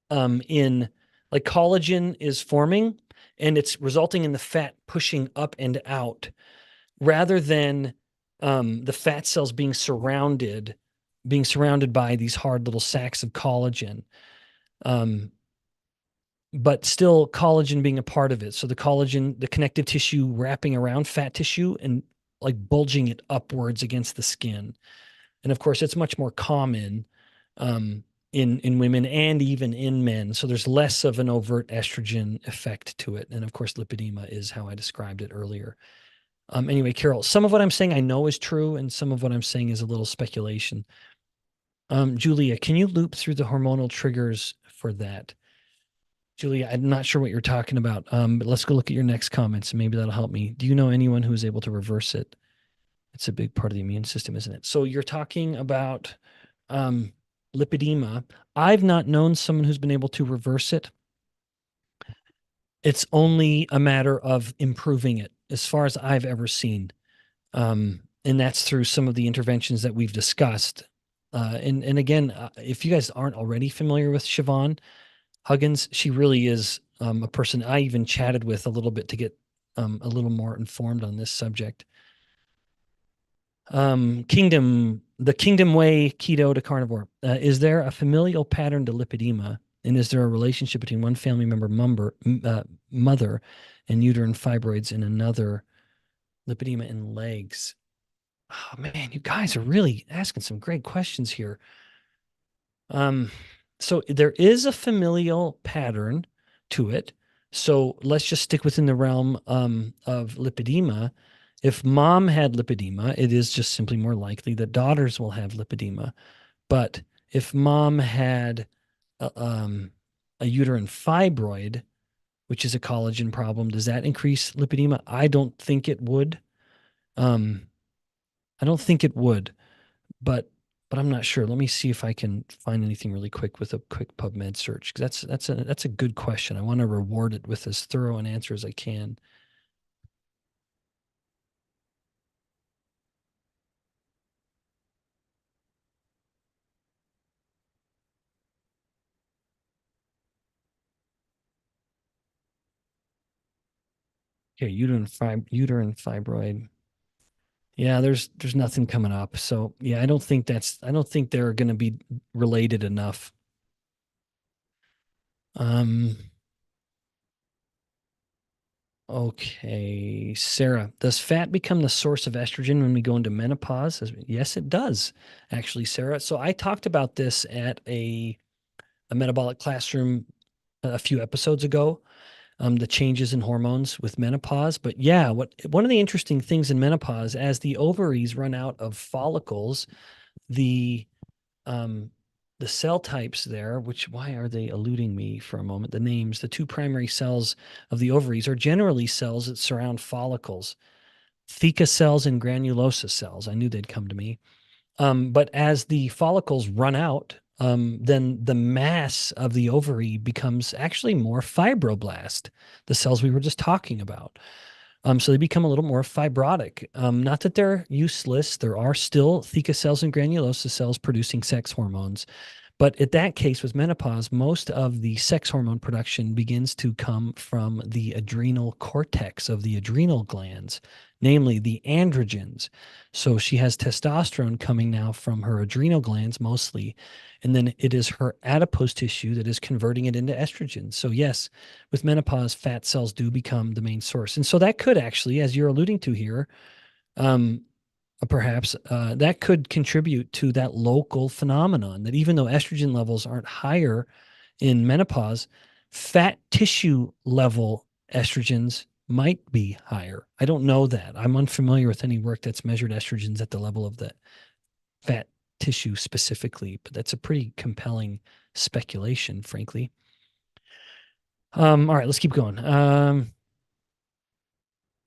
in, like, collagen is forming and it's resulting in the fat pushing up and out rather than the fat cells being surrounded by these hard little sacs of collagen. But still collagen being a part of it. So the collagen, the connective tissue wrapping around fat tissue and like bulging it upwards against the skin. And of course, it's much more common in women and even in men. So there's less of an overt estrogen effect to it. And of course, lipedema is how I described it earlier. Anyway, Carol, some of what I'm saying I know is true, and some of what I'm saying is a little speculation. Julia, can you loop through the hormonal triggers for that? Julia, I'm not sure what you're talking about, but let's go look at your next comments and maybe that'll help me. Do you know anyone who is able to reverse it? It's a big part of the immune system, isn't it? So you're talking about lipedema. I've not known someone who's been able to reverse it. It's only a matter of improving it, as far as I've ever seen. And that's through some of the interventions that we've discussed. And again, if you guys aren't already familiar with Siobhan Huggins, she really is a person I even chatted with a little bit to get a little more informed on this subject. The Kingdom Way keto to carnivore. Is there a familial pattern to lipedema? And is there a relationship between one family member mother and uterine fibroids and another lipedema in legs? Oh man, you guys are really asking some great questions here. So there is a familial pattern to it. So let's just stick within the realm of lipedema. If mom had lipedema, it is just simply more likely that daughters will have lipedema. But if mom had a uterine fibroid, which is a collagen problem, does that increase lipedema? I don't think it would. Um, I don't think it would, but I'm not sure. Let me see if I can find anything really quick with a quick PubMed search. 'Cause that's a good question. I want to reward it with as thorough an answer as I can. Okay, uterine fibroid. Yeah, there's nothing coming up. So yeah, I don't think they're going to be related enough. Um, okay, Sarah, does fat become the source of estrogen when we go into menopause? Yes, it does, actually, Sarah. So I talked about this at a metabolic classroom a few episodes ago, the changes in hormones with menopause. But yeah, one of the interesting things in menopause, as the ovaries run out of follicles, the um, the cell types there, which why are they eluding me for a moment? The names, the two primary cells of the ovaries are generally cells that surround follicles, theca cells and granulosa cells. I knew they'd come to me. But as the follicles run out, then the mass of the ovary becomes actually more fibroblast, the cells we were just talking about. So they become a little more fibrotic. Not that they're useless. There are still theca cells and granulosa cells producing sex hormones. But at that case, with menopause, most of the sex hormone production begins to come from the adrenal cortex of the adrenal glands, namely the androgens. So she has testosterone coming now from her adrenal glands mostly, and then it is her adipose tissue that is converting it into estrogen. So, yes, with menopause, fat cells do become the main source. And so that could actually, as you're alluding to here, um, perhaps that could contribute to that local phenomenon that even though estrogen levels aren't higher in menopause, fat tissue level estrogens might be higher. I don't know that. I'm unfamiliar with any work that's measured estrogens at the level of the fat tissue specifically, but that's a pretty compelling speculation, frankly. All right, let's keep going.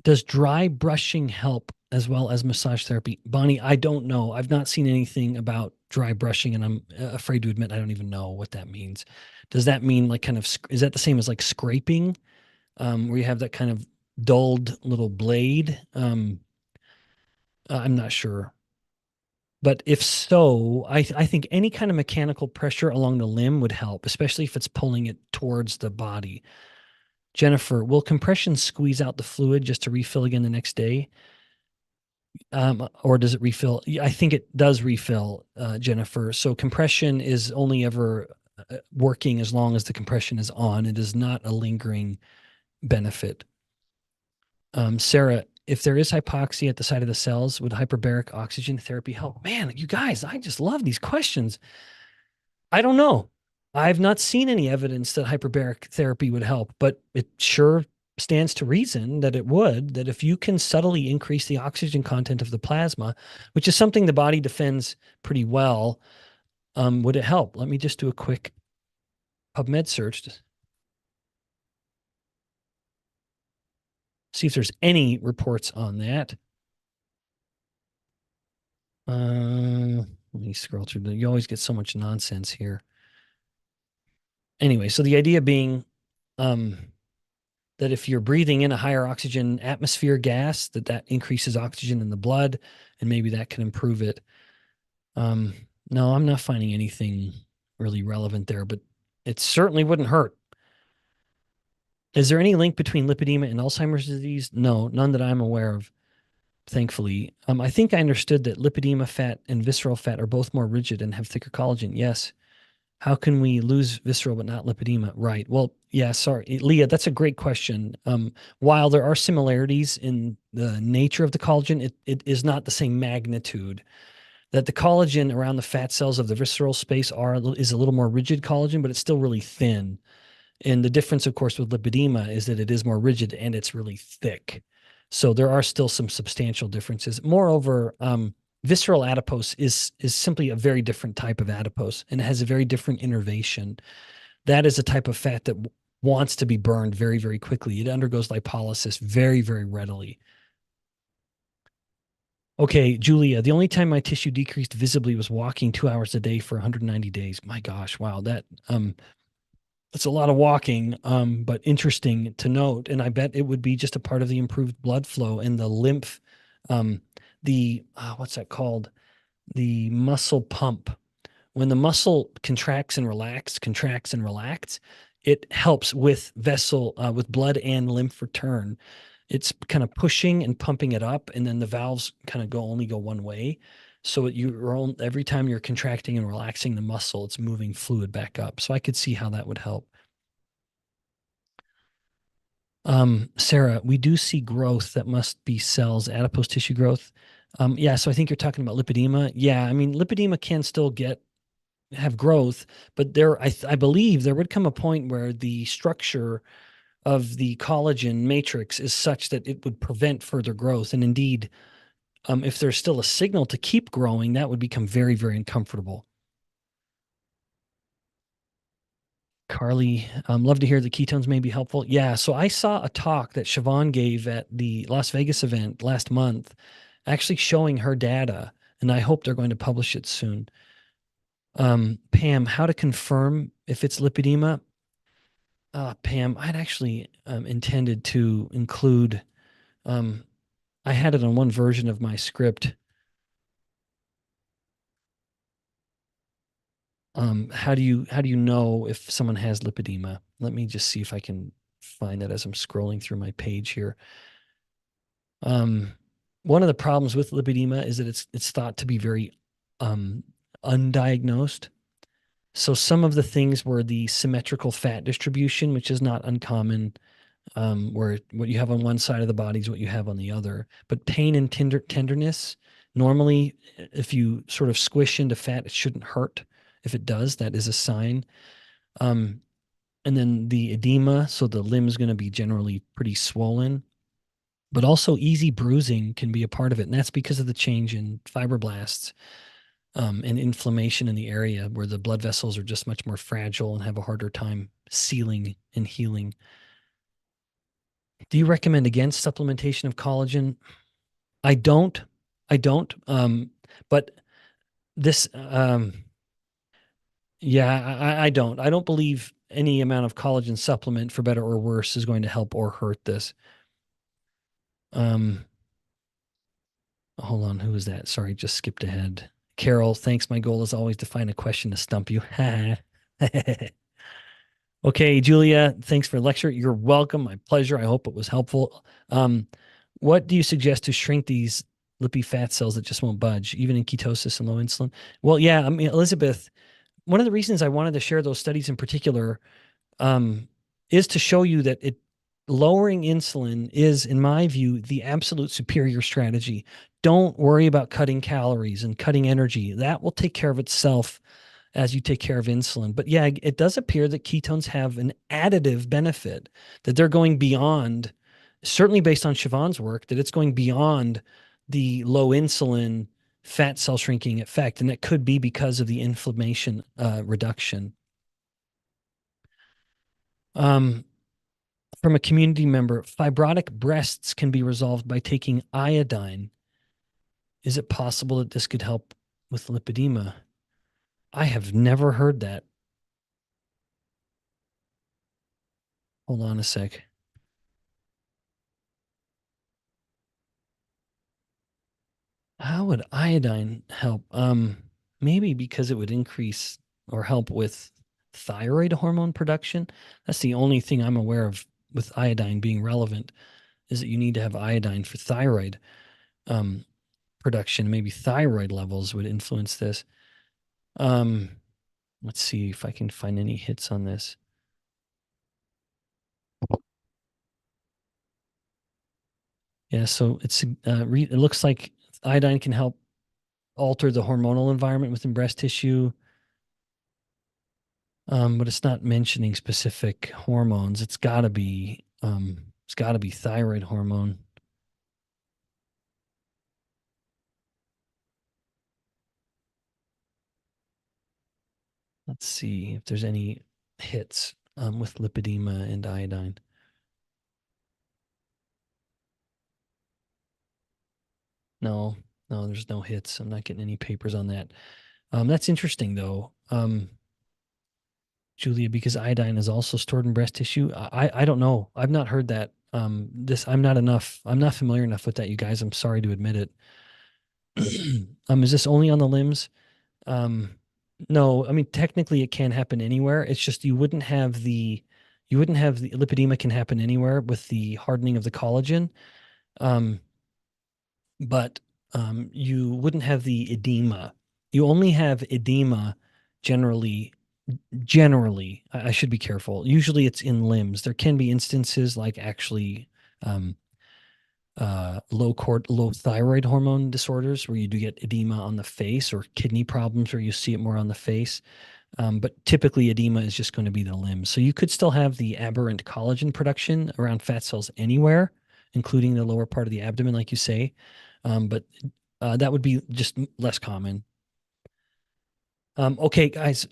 Does dry brushing help as well as massage therapy? Bonnie, I don't know. I've not seen anything about dry brushing, and I'm afraid to admit I don't even know what that means. Does that mean like kind of, is that the same as like scraping, where you have that kind of dulled little blade? I'm not sure. But if so, I think any kind of mechanical pressure along the limb would help, especially if it's pulling it towards the body. Jennifer, will compression squeeze out the fluid just to refill again the next day? Or does it refill? I think it does refill, Jennifer. So compression is only ever working as long as the compression is on. It is not a lingering benefit. Sarah, if there is hypoxia at the site of the cells, would hyperbaric oxygen therapy help? Man, you guys, I just love these questions. I don't know. I've not seen any evidence that hyperbaric therapy would help, but it sure stands to reason that it would, that if you can subtly increase the oxygen content of the plasma, which is something the body defends pretty well, would it help? Let me just do a quick PubMed search to see if there's any reports on that. Let me scroll through. You always get so much nonsense here. Anyway, so the idea being um, that if you're breathing in a higher oxygen atmosphere gas, that increases oxygen in the blood, and maybe that can improve it. Um, no, I'm not finding anything really relevant there, but it certainly wouldn't hurt. Is there any link between lipedema and Alzheimer's disease? No, none that I'm aware of, thankfully. I think I understood that lipedema fat and visceral fat are both more rigid and have thicker collagen. Yes. How can we lose visceral but not lipedema? Right. Well, yeah, sorry. Leah, that's a great question. While there are similarities in the nature of the collagen, it is not the same magnitude. That the collagen around the fat cells of the visceral space is a little more rigid collagen, but it's still really thin. And the difference, of course, with lipedema is that it is more rigid and it's really thick. So there are still some substantial differences. Moreover, visceral adipose is simply a very different type of adipose, and it has a very different innervation. That is a type of fat that wants to be burned very, very quickly. It undergoes lipolysis very, very readily. Okay, Julia, the only time my tissue decreased visibly was walking 2 hours a day for 190 days. My gosh, wow, that's a lot of walking, but interesting to note. And I bet it would be just a part of the improved blood flow and the lymph, um, what's that called? The muscle pump. When the muscle contracts and relaxes, it helps with with blood and lymph return. It's kind of pushing and pumping it up, and then the valves kind of only go one way. So every time you're contracting and relaxing the muscle, it's moving fluid back up. So I could see how that would help. Sarah, we do see growth that must be cells, adipose tissue growth. Yeah, so I think you're talking about lipedema. Yeah, I mean, lipedema can still have growth, but I believe there would come a point where the structure of the collagen matrix is such that it would prevent further growth. And indeed, if there's still a signal to keep growing, that would become very, very uncomfortable. Carly, love to hear the ketones may be helpful. Yeah, so I saw a talk that Siobhan gave at the Las Vegas event last month, actually showing her data, and I hope they're going to publish it soon. Pam, how to confirm if it's lipedema? Pam, I'd actually intended to include, I had it on one version of my script. How do you know if someone has lipedema? Let me just see if I can find that as I'm scrolling through my page here. One of the problems with lipedema is that it's thought to be very undiagnosed. So some of the things were the symmetrical fat distribution, which is not uncommon, where what you have on one side of the body is what you have on the other. But pain and tenderness, normally, if you sort of squish into fat, it shouldn't hurt. If it does, that is a sign. And then the edema, so the limb is going to be generally pretty swollen, but also easy bruising can be a part of it. And that's because of the change in fibroblasts and inflammation in the area where the blood vessels are just much more fragile and have a harder time sealing and healing. Do you recommend against supplementation of collagen? I don't. But this, yeah, I don't. I don't believe any amount of collagen supplement, for better or worse, is going to help or hurt this. Um, Hold on, who is that? Sorry, just skipped ahead. Carol, thanks. My goal is always to find a question to stump you. Okay, Julia, thanks for the lecture. You're welcome. My pleasure. I hope it was helpful. What do you suggest to shrink these lippy fat cells that just won't budge, even in ketosis and low insulin? Well, yeah, I mean, Elizabeth, one of the reasons I wanted to share those studies in particular is to show you that lowering insulin is, in my view, the absolute superior strategy. Don't worry about cutting calories and cutting energy. That will take care of itself as you take care of insulin. But yeah, it does appear that ketones have an additive benefit, that they're going beyond, certainly based on Siobhan's work, that it's going beyond the low insulin fat cell shrinking effect. And that could be because of the inflammation reduction. From a community member, fibrotic breasts can be resolved by taking iodine. Is it possible that this could help with lipedema. I have never heard that. Hold on a sec. How would iodine help? Maybe because it would increase or help with thyroid hormone production. That's the only thing I'm aware of with iodine being relevant, is that you need to have iodine for thyroid um, production. Maybe thyroid levels would influence this. Um, let's see if I can find any hits on this. Yeah, so it looks like iodine can help alter the hormonal environment within breast tissue, but it's not mentioning specific hormones. It's got to be thyroid hormone. Let's see if there's any hits with lipedema and iodine. No, no, there's no hits. I'm not getting any papers on that. That's interesting though, Julia, because iodine is also stored in breast tissue. I don't know. I've not heard that. I'm not familiar enough with that, you guys. I'm sorry to admit it. Is this only on the limbs? Um, no, I mean technically it can happen anywhere. It's just you wouldn't have the lipedema can happen anywhere with the hardening of the collagen. Um, but you wouldn't have the edema. You only have edema generally. I should be careful. Usually it's in limbs. There can be instances like actually um, low thyroid hormone disorders where you do get edema on the face, or kidney problems where you see it more on the face. But typically edema is just going to be the limbs. So you could still have the aberrant collagen production around fat cells anywhere, including the lower part of the abdomen, like you say. But that would be just less common. Okay, guys,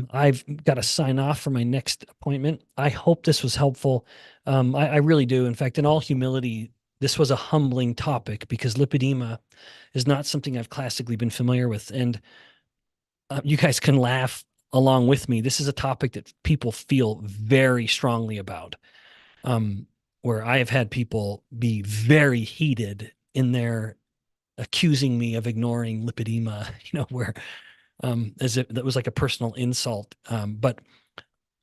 I've got to sign off for my next appointment. I hope this was helpful. I really do. In fact, in all humility, this was a humbling topic because lipedema is not something I've classically been familiar with. And you guys can laugh along with me. This is a topic that people feel very strongly about, um, where I have had people be very heated in their accusing me of ignoring lipedema, where as if that was like a personal insult. But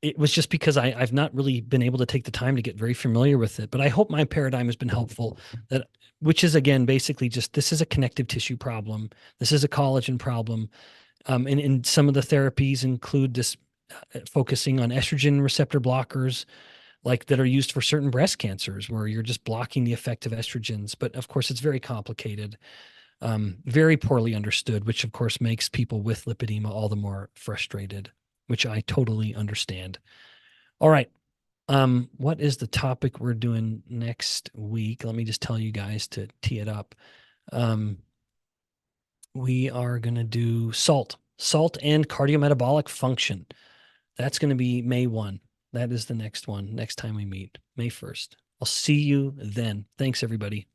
it was just because I've not really been able to take the time to get very familiar with it. But I hope my paradigm has been helpful. Which is again basically just this is a connective tissue problem. This is a collagen problem, and some of the therapies include this focusing on estrogen receptor blockers, like that are used for certain breast cancers, where you're just blocking the effect of estrogens. But of course, it's very complicated, very poorly understood, which of course makes people with lipedema all the more frustrated, which I totally understand. All right. What is the topic we're doing next week? Let me just tell you guys to tee it up. We are going to do salt and cardiometabolic function. That's going to be May 1. That is the next one, next time we meet, May 1st. I'll see you then. Thanks, everybody.